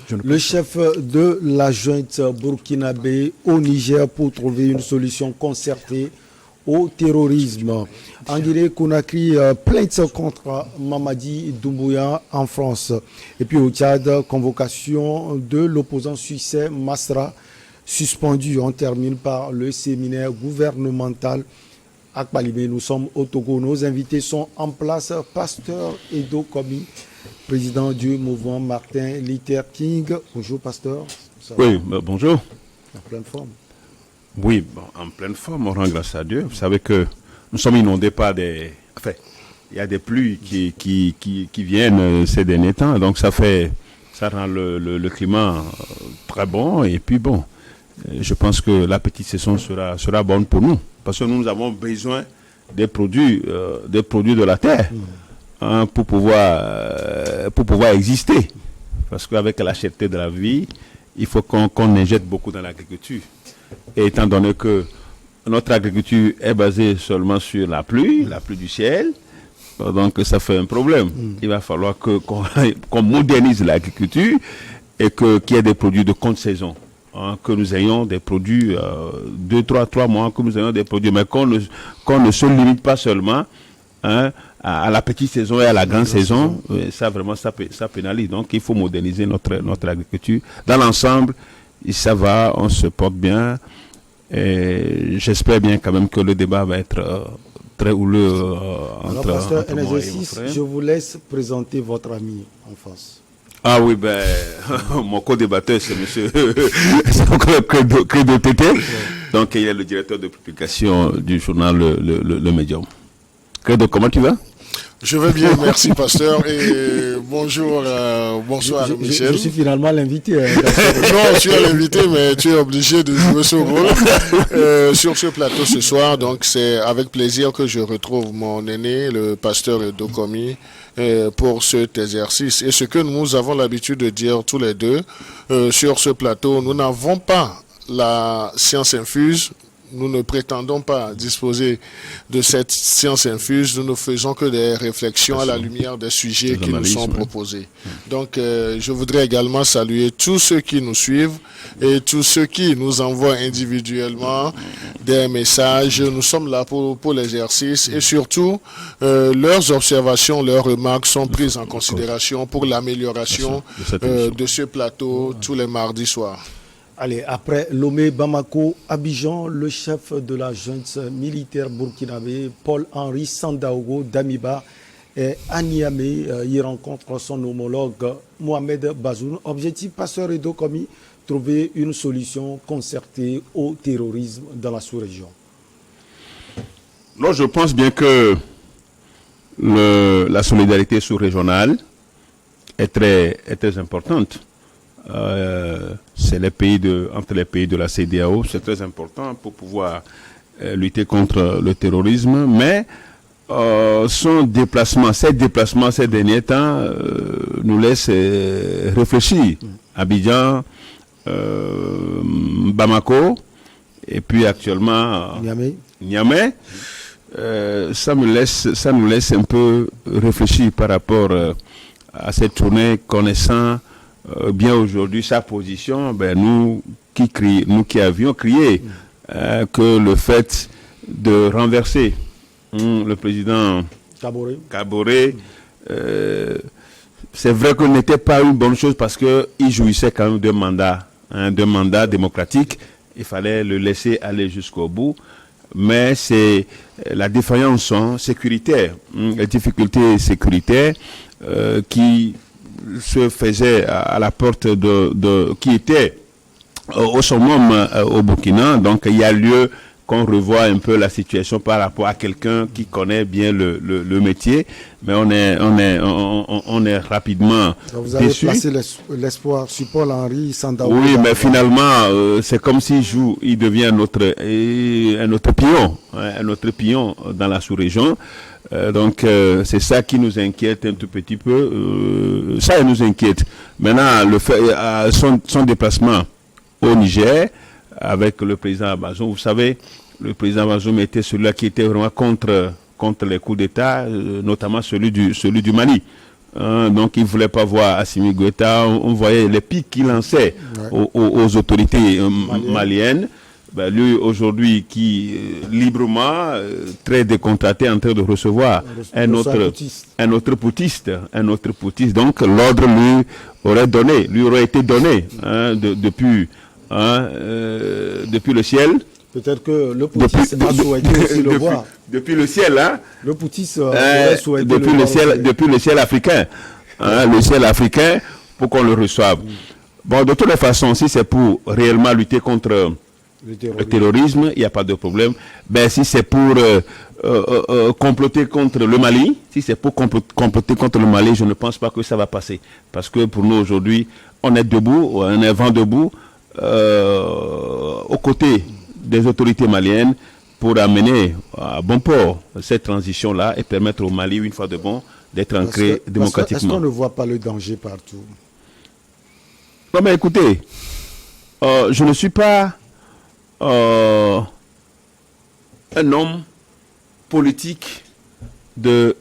Le chef de la junte burkinabé au Niger pour trouver une solution concertée au terrorisme. En Guinée-Conakry, plainte contre Mamadi Doumbouya en France. Et puis au Tchad, convocation de l'opposant suisse Masra suspendu. On termine par le séminaire gouvernemental à Kbalibé. Nous sommes au Togo. Nos invités sont en place. Pasteur Edo Komi, président du mouvement Martin Luther King. Bonjour, pasteur. Oui, bonjour. En pleine forme. Oui, en pleine forme, on rend grâce à Dieu. Vous savez que nous sommes inondés par des... Enfin, il y a des pluies qui viennent ces derniers temps. Donc ça rend le climat très bon. Et puis bon, je pense que la petite saison sera bonne pour nous. Parce que nous avons besoin des produits de la terre pour pouvoir exister. Parce qu'avec la cherté de la vie, il faut qu'on injecte beaucoup dans l'agriculture. Et étant donné que notre agriculture est basée seulement sur la pluie du ciel, donc ça fait un problème. Il va falloir qu'on modernise l'agriculture et qu'il y ait des produits de contre-saison. Que nous ayons des produits 3 mois, que nous ayons des produits, mais qu'on ne se limite pas seulement à la petite saison et à la grande saison. Ça vraiment, ça pénalise. Donc il faut moderniser notre agriculture. Dans l'ensemble, ça va, on se porte bien. Et j'espère bien quand même que le débat va être très houleux entre pasteur, un exercice, je vous laisse présenter votre ami en face. Ah oui, mon co-débatteur, c'est monsieur Credo Tété. Donc, il est le directeur de publication du journal Le Médium. Credo, comment tu vas? Je vais bien, merci pasteur, et bonsoir Michel. Je suis finalement l'invité. Non, tu es l'invité, mais tu es obligé de jouer ce rôle sur ce plateau ce soir. Donc c'est avec plaisir que je retrouve mon aîné, le pasteur Edo Komi, pour cet exercice. Et ce que nous avons l'habitude de dire tous les deux sur ce plateau, nous n'avons pas la science infuse. Nous ne prétendons pas disposer de cette science infuse. Nous ne faisons que des réflexions à la lumière des sujets qui nous sont proposés. Donc, je voudrais également saluer tous ceux qui nous suivent et tous ceux qui nous envoient individuellement des messages. Nous sommes là pour l'exercice et surtout, leurs observations, leurs remarques sont prises en considération pour l'amélioration de ce plateau tous les mardis soirs. Allez, après Lomé, Bamako, Abidjan, le chef de la junte militaire burkinabé, Paul-Henri Sandaogo Damiba, est à Niamey. Il rencontre son homologue Mohamed Bazoum. Objectif, pasteur Edo Komi, trouver une solution concertée au terrorisme dans la sous-région. Non, je pense bien que la solidarité sous-régionale est très importante. C'est entre les pays de la CEDEAO, c'est très important pour pouvoir lutter contre le terrorisme, mais ces déplacements ces derniers temps nous laissent réfléchir. Abidjan, Bamako, et puis actuellement Niamey. Ça nous laisse un peu réfléchir par rapport à cette tournée, connaissant bien aujourd'hui sa position. Nous qui avions crié que le fait de renverser le président Kaboré, c'est vrai que ce n'était pas une bonne chose parce qu'il jouissait quand même d'un mandat démocratique. Il fallait le laisser aller jusqu'au bout. Mais c'est la défaillance sécuritaire, les difficultés sécuritaires qui se faisait à la porte qui était au summum au Burkina. Donc il y a lieu qu'on revoie un peu la situation par rapport à quelqu'un qui connaît bien le métier, mais on est rapidement donc vous avez déçu. Placé l'espoir sur Paul-Henri Sandaogo. Oui, mais finalement c'est comme il devient un autre pion dans la sous-région. Donc c'est ça qui nous inquiète un tout petit peu. Ça nous inquiète. Maintenant, son déplacement au Niger avec le président Bazoum, vous savez, le président Bazoum était celui-là qui était vraiment contre les coups d'État, notamment celui du Mali. Hein, donc il ne voulait pas voir Assimi Goïta. On voyait les pics qu'il lançait aux autorités maliennes. Ben, lui, aujourd'hui, qui librement, très décontracté, en train de recevoir un autre poutiste. Donc l'ordre lui aurait été donné depuis le ciel. Peut-être que le poutiste a souhaité aussi le voir. Depuis le ciel, hein. Le poutiste aurait souhaité depuis le ciel africain. Le ciel africain, pour qu'on le reçoive. Bon, de toutes les façons, si c'est pour réellement lutter contre le terrorisme, il n'y a pas de problème. Ben, si c'est pour comploter contre le Mali, je ne pense pas que ça va passer. Parce que pour nous, aujourd'hui, on est debout, on est vent debout, aux côtés des autorités maliennes pour amener à bon port cette transition-là et permettre au Mali, une fois de bon, d'être ancré démocratiquement. Est-ce qu'on ne voit pas le danger partout? Non, mais écoutez, je ne suis pas un homme politique de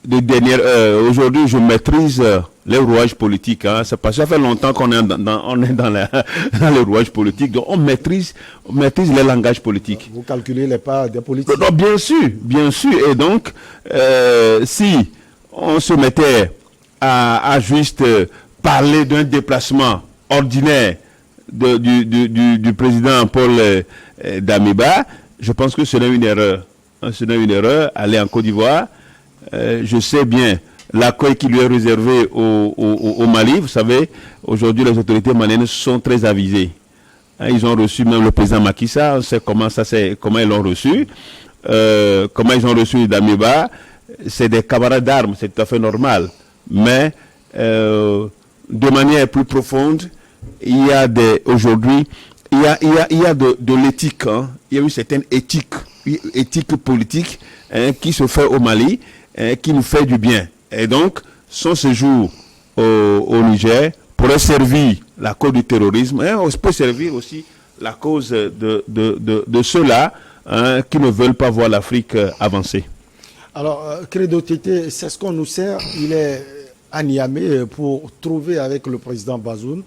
dernière heure. Aujourd'hui, je maîtrise les rouages politiques. Hein. C'est parce que ça fait longtemps qu'on est dans les rouages politiques. Donc, on maîtrise les langages politiques. Vous calculez les pas des politiques. Non, bien sûr. Et donc, si on se mettait à juste parler d'un déplacement ordinaire du président Paul Damiba, je pense que ce n'est une erreur. Aller en Côte d'Ivoire, je sais bien l'accueil qui lui est réservé au Mali. Vous savez, aujourd'hui, les autorités maliennes sont très avisées. Ils ont reçu même le président Macky Sall. On sait comment ils l'ont reçu. Comment ils ont reçu Damiba. C'est des camarades d'armes, c'est tout à fait normal. Mais de manière plus profonde, il y a aujourd'hui, il y a de l'éthique. Hein. Il y a une certaine éthique politique qui se fait au Mali, qui nous fait du bien. Et donc, son séjour au Niger pourrait servir la cause du terrorisme, peut servir aussi la cause de ceux-là qui ne veulent pas voir l'Afrique avancer. Alors, Credo Tété, c'est ce qu'on nous sert. Il est à Niamey pour trouver avec le président Bazoum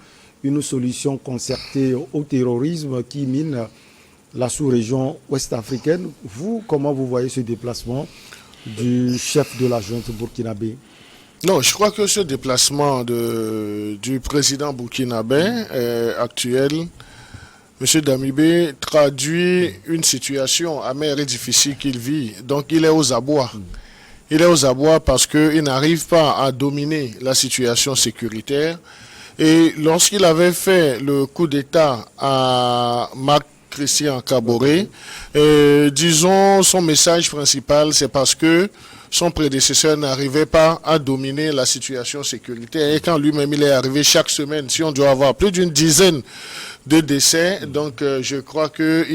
une solution concertée au terrorisme qui mine la sous-région ouest-africaine. Vous, comment vous voyez ce déplacement du chef de la junte burkinabé? Non, je crois que ce déplacement du président burkinabé actuel, M. Damibé, traduit une situation amère et difficile qu'il vit. Donc il est aux abois. Il est aux abois parce qu'il n'arrive pas à dominer la situation sécuritaire. Et lorsqu'il avait fait le coup d'État à Marc-Christian Kaboré, disons, son message principal, c'est parce que son prédécesseur n'arrivait pas à dominer la situation sécuritaire. Et quand lui-même il est arrivé chaque semaine, si on doit avoir plus d'une dizaine de décès, donc je crois que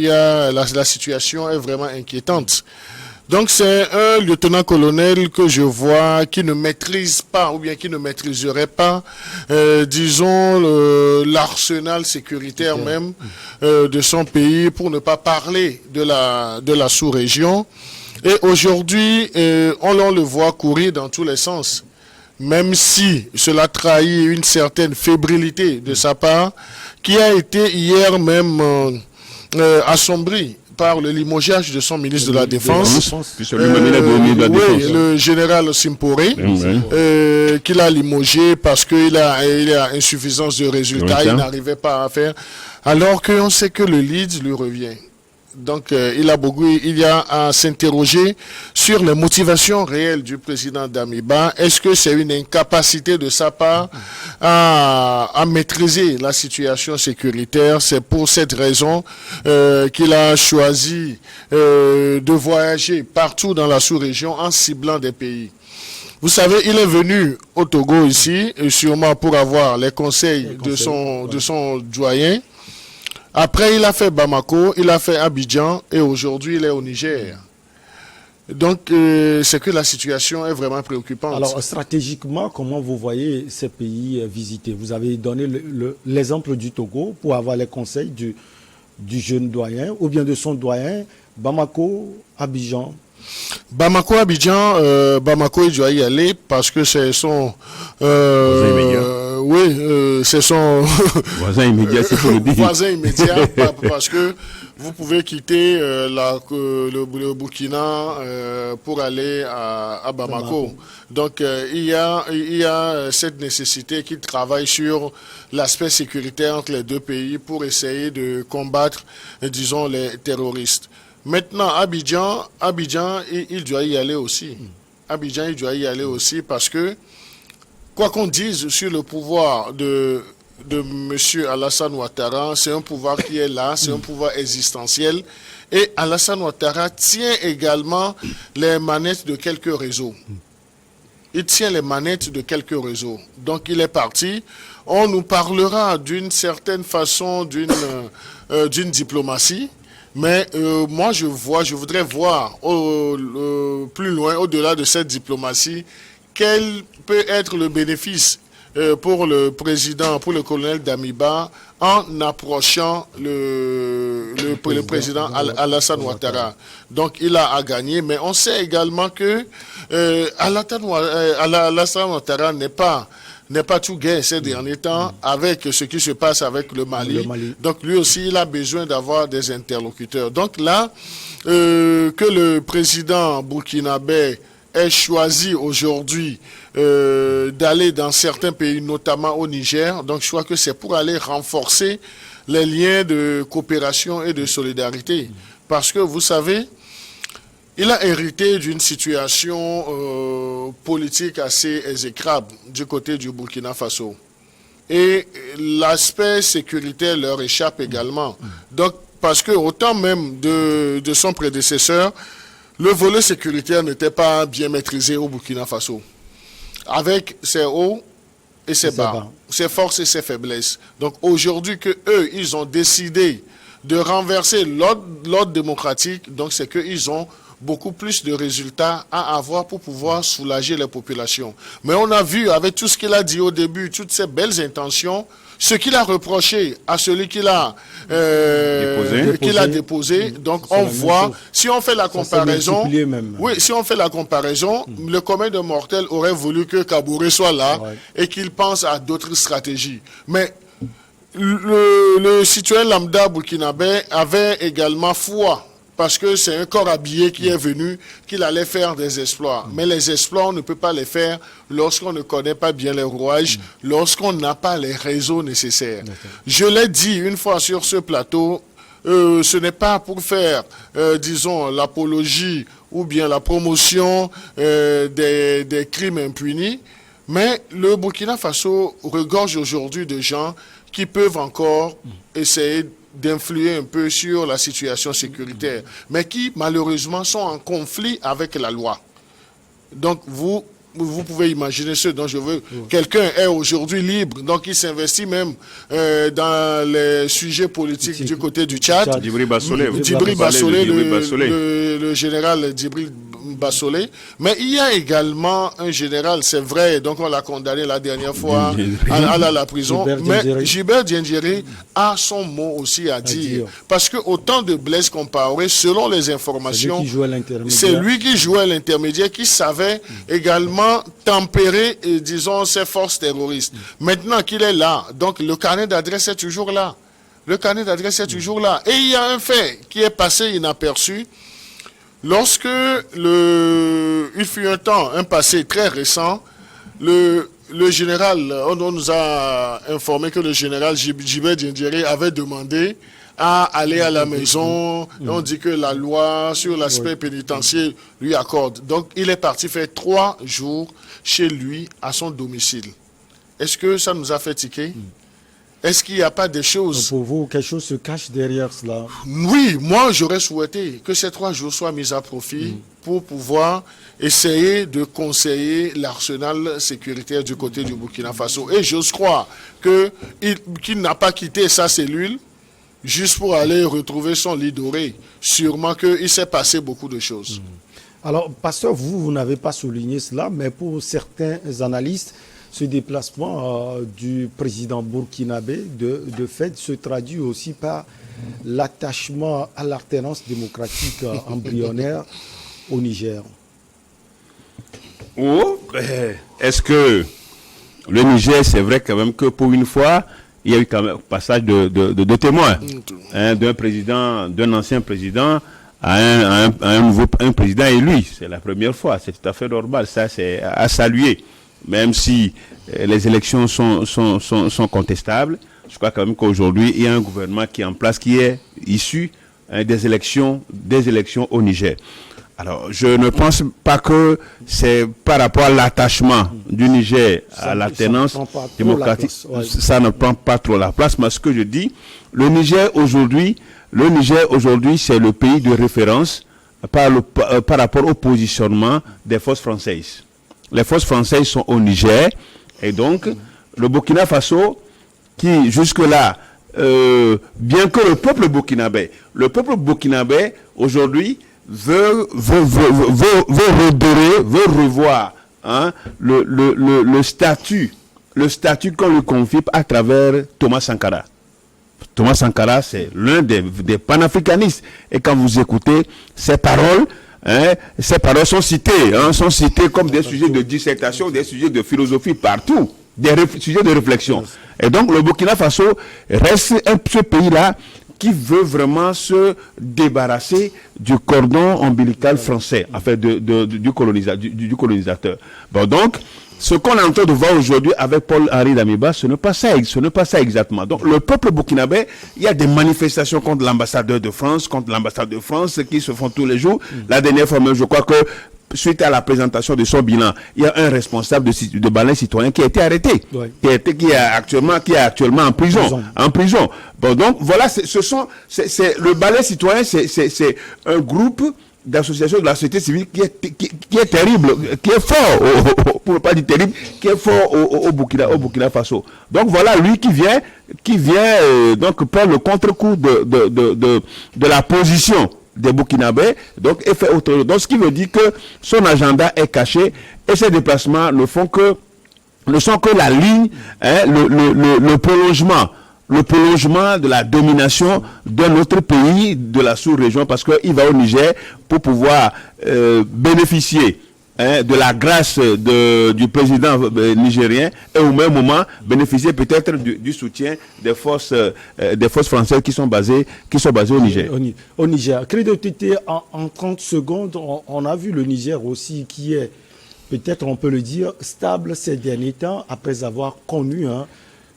la situation est vraiment inquiétante. Donc c'est un lieutenant-colonel que je vois qui ne maîtrise pas ou bien qui ne maîtriserait pas, disons, l'arsenal sécuritaire même de son pays, pour ne pas parler de la sous-région. Et aujourd'hui, on le voit courir dans tous les sens. Même si cela trahit une certaine fébrilité de sa part, qui a été hier même assombrie par le limogeage de son ministre de la Défense, le général Simporé, qu'il a limogé parce qu'il a insuffisance de résultats, il n'arrivait pas à faire, alors qu'on sait que le lead lui revient. Donc il y a à s'interroger sur les motivations réelles du président Damiba. Est-ce que c'est une incapacité de sa part à maîtriser la situation sécuritaire? C'est pour cette raison qu'il a choisi de voyager partout dans la sous-région en ciblant des pays. Vous savez, il est venu au Togo ici, sûrement pour avoir les conseils de son doyen. Après, il a fait Bamako, il a fait Abidjan et aujourd'hui, il est au Niger. Donc, c'est que la situation est vraiment préoccupante. Alors, stratégiquement, comment vous voyez ces pays visités? Vous avez donné l'exemple du Togo pour avoir les conseils du jeune doyen ou bien de son doyen, Bamako, Abidjan. Bamako, Abidjan, Bamako, il doit y aller parce que c'est son... c'est son... Voisin immédiat, c'est pour le dire. Voisin immédiat, parce que vous pouvez quitter le Burkina pour aller à Bamako. Donc, il y a cette nécessité qu'ils travaillent sur l'aspect sécuritaire entre les deux pays pour essayer de combattre, disons, les terroristes. Maintenant, Abidjan, il doit y aller aussi. Abidjan, il doit y aller aussi parce que, quoi qu'on dise sur le pouvoir de M. Alassane Ouattara, c'est un pouvoir qui est là, c'est un pouvoir existentiel. Et Alassane Ouattara tient également les manettes de quelques réseaux. Il tient les manettes de quelques réseaux. Donc, il est parti. On nous parlera d'une certaine façon d'une diplomatie. Mais moi, je voudrais voir plus loin, au-delà de cette diplomatie, quel peut être le bénéfice pour le président, pour le colonel Damiba, en approchant le président Alassane Ouattara. Donc, il a à gagner, mais on sait également que Alassane Ouattara n'est pas tout gai ces derniers temps avec ce qui se passe avec le Mali. Donc lui aussi, il a besoin d'avoir des interlocuteurs. Donc là, que le président burkinabé ait choisi aujourd'hui d'aller dans certains pays, notamment au Niger, donc je crois que c'est pour aller renforcer les liens de coopération et de solidarité. Parce que vous savez, il a hérité d'une situation politique assez exécrable du côté du Burkina Faso. Et l'aspect sécuritaire leur échappe également. Donc, parce que autant même de son prédécesseur, le volet sécuritaire n'était pas bien maîtrisé au Burkina Faso. Avec ses hauts et ses bas, ses forces et ses faiblesses. Donc aujourd'hui que eux, ils ont décidé de renverser l'ordre démocratique, donc c'est qu'ils ont beaucoup plus de résultats à avoir pour pouvoir soulager les populations. Mais on a vu, avec tout ce qu'il a dit au début, toutes ces belles intentions, ce qu'il a reproché à celui qu'il a déposé. Donc on voit, si on fait la comparaison, si on fait la comparaison, le commun de mortels aurait voulu que Kabouré soit là et qu'il pense à d'autres stratégies. Mais le citoyen lambda burkinabé avait également foi. Parce que c'est un corps habillé qui est venu, qu'il allait faire des exploits. Mais les exploits, on ne peut pas les faire lorsqu'on ne connaît pas bien les rouages, lorsqu'on n'a pas les réseaux nécessaires. Je l'ai dit une fois sur ce plateau, ce n'est pas pour faire, disons, l'apologie ou bien la promotion des crimes impunis, mais le Burkina Faso regorge aujourd'hui de gens qui peuvent encore essayer d'influer un peu sur la situation sécuritaire, mais qui malheureusement sont en conflit avec la loi. Donc vous pouvez imaginer ce dont je veux. Quelqu'un est aujourd'hui libre, donc il s'investit même dans les sujets politiques du côté du Tchad. Djibril Bassolé, le général Djibril Bassolé. Mais il y a également un général, c'est vrai, donc on l'a condamné la dernière fois à la prison. Mais Gilbert Diendéré a son mot aussi à dire. Parce que autant de Blaise Compaoré, selon les informations, c'est lui qui jouait l'intermédiaire, qui savait également tempérer, disons, ces forces terroristes. Maintenant qu'il est là, donc le carnet d'adresse est toujours là. Le carnet d'adresse est toujours là. Et il y a un fait qui est passé inaperçu. Lorsque il fut un temps, un passé très récent, le général, on nous a informé que le général Gilbert Diendéré avait demandé à aller à la maison. Et on dit que la loi sur l'aspect pénitentiaire lui accorde. Donc il est parti faire 3 jours chez lui, à son domicile. Est-ce que ça nous a fait tiquer? Est-ce qu'il n'y a pas des choses... Pour vous, quelque chose se cache derrière cela? Oui, moi j'aurais souhaité que ces 3 jours soient mis à profit pour pouvoir essayer de conseiller l'arsenal sécuritaire du côté du Burkina Faso. Et j'ose croire qu'il n'a pas quitté sa cellule juste pour aller retrouver son lit doré. Sûrement qu'il s'est passé beaucoup de choses. Alors, pasteur, vous n'avez pas souligné cela, mais pour certains analystes, ce déplacement du président burkinabé, de fait, se traduit aussi par l'attachement à l'alternance démocratique embryonnaire au Niger? Oh, est-ce que le Niger, c'est vrai quand même que pour une fois, il y a eu quand même un passage de témoins, hein, d'un président, d'un ancien président à un président élu. C'est la première fois, c'est tout à fait normal. Ça, c'est à saluer. Même si les élections sont contestables, je crois quand même qu'aujourd'hui, il y a un gouvernement qui est en place, qui est issu, hein, des élections au Niger. Alors, je ne pense pas que c'est par rapport à l'attachement du Niger à l'alternance démocratique. Ça ne prend pas trop la place. Mais ce que je dis, le Niger aujourd'hui, c'est le pays de référence par rapport au positionnement des forces françaises. Les forces françaises sont au Niger. Et donc, le Burkina Faso, qui jusque-là, bien que le peuple burkinabé aujourd'hui veut revoir, hein, le statut qu'on lui confie à travers Thomas Sankara. Thomas Sankara, c'est l'un des panafricanistes. Et quand vous écoutez ces paroles, hein, ces paroles sont citées comme des sujets de dissertation, des sujets de philosophie partout, sujets de réflexion. Et donc le Burkina Faso reste ce pays-là qui veut vraiment se débarrasser du cordon ombilical français, enfin du colonisateur. Bon, donc, ce qu'on est en train de voir aujourd'hui avec Paul-Henri Damiba, ce n'est pas ça exactement. Donc, le peuple burkinabé, il y a des manifestations contre l'ambassadeur de France, qui se font tous les jours. La dernière fois même, je crois que suite à la présentation de son bilan, il y a un responsable de Balai Citoyen qui a été arrêté, qui est actuellement en prison. Bon, donc voilà, le Balai Citoyen, c'est un groupe d'associations de la société civile qui est terrible, qui est fort, pour ne pas dire terrible, qui est fort au Burkina Faso. Donc voilà, lui qui vient donc prendre le contre-coup de la position des Burkinabés, donc, et fait autre. Donc, ce qui veut dire que son agenda est caché et ses déplacements ne sont que la ligne, hein, le prolongement de la domination d'un autre pays de la sous-région, parce qu'il va au Niger pour pouvoir bénéficier, hein, de la grâce du président nigérien et au même moment bénéficier peut-être du soutien des forces françaises qui sont basées au Niger. Au Niger. Crédibilité en 30 secondes, on a vu le Niger aussi qui est, peut-être on peut le dire, stable ces derniers temps après avoir connu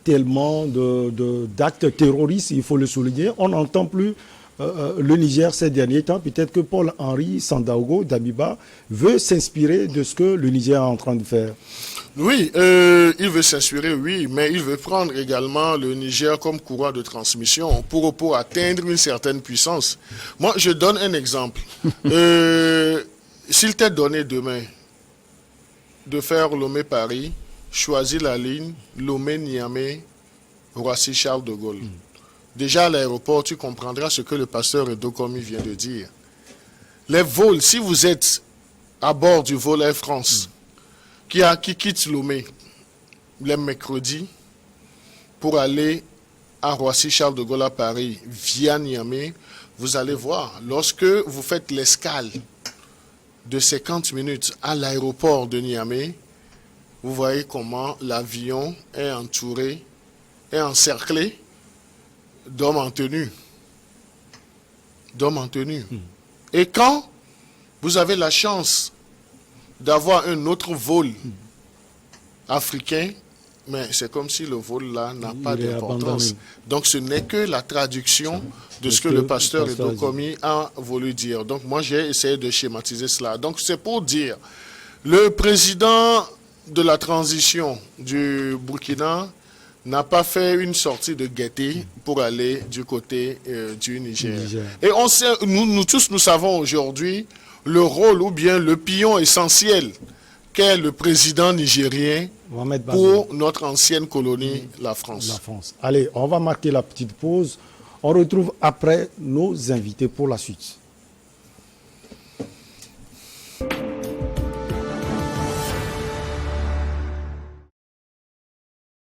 tellement d'actes terroristes, il faut le souligner. On n'entend plus le Niger ces derniers temps. Peut-être que Paul-Henri Sandaogo Damiba veut s'inspirer de ce que le Niger est en train de faire. Oui, il veut s'inspirer, oui, mais il veut prendre également le Niger comme courroie de transmission pour atteindre une certaine puissance. Moi, je donne un exemple. S'il t'est donné demain de faire Lomé-Paris, choisis la ligne Lomé-Niamey, Roissy-Charles de Gaulle. Déjà à l'aéroport, tu comprendras ce que le pasteur Dokomi vient de dire. Les vols, si vous êtes à bord du vol Air France, qui quitte Lomé les mercredis pour aller à Roissy-Charles de Gaulle à Paris via Niamey, vous allez voir, lorsque vous faites l'escale de 50 minutes à l'aéroport de Niamey, vous voyez comment l'avion est encerclé d'hommes en tenue. Et quand vous avez la chance d'avoir un autre vol africain, mais c'est comme si le vol-là n'a pas d'importance. Donc ce n'est que la traduction de ce que le pasteur Dokomi a voulu dire. Donc moi j'ai essayé de schématiser cela. Donc c'est pour dire, le président de la transition du Burkina n'a pas fait une sortie de gaieté pour aller du côté du Niger. Et on sait, nous tous, nous savons aujourd'hui le rôle ou bien le pion essentiel qu'est le président nigérien pour notre ancienne colonie, la France. Allez, on va marquer la petite pause. On retrouve après nos invités pour la suite.